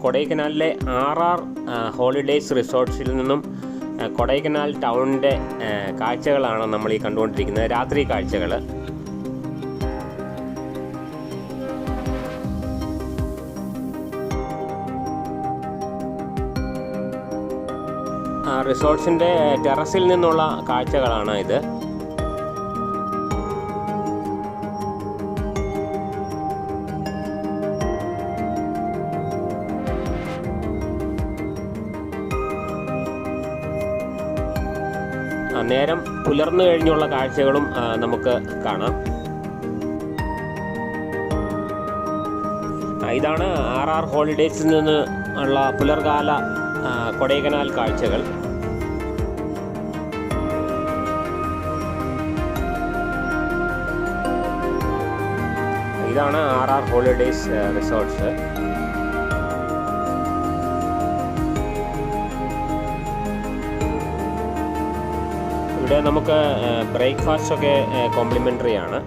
കൊടൈക്കനാലിലെ RR holidays റിസോർട്ട്സിൽ നിന്നും കൊടൈക്കനാൽ ടൗണിൻ്റെ കാഴ്ചകളാണ് നമ്മൾ ഈ കണ്ടുകൊണ്ടിരിക്കുന്നത്, രാത്രി കാഴ്ചകൾ. റിസോർട്ട്സിൻ്റെ ടെറസിൽ നിന്നുള്ള കാഴ്ചകളാണ് ഇത്. നേരം പുലർന്നു കഴിഞ്ഞുള്ള കാഴ്ചകളും നമുക്ക് കാണാം. ഇതാണ് RR ഹോളിഡേയ്സിൽ നിന്ന് ഉള്ള പുലർകാല കൊടൈക്കനാൽ കാഴ്ചകൾ. ഇതാണ് RR ഹോളിഡേയ്സ് റിസോർട്ട്സ്. ഇവിടെ നമുക്ക് ബ്രേക്ക്ഫാസ്റ്റ് ഒക്കെ കോംപ്ലിമെൻ്ററി ആണ്.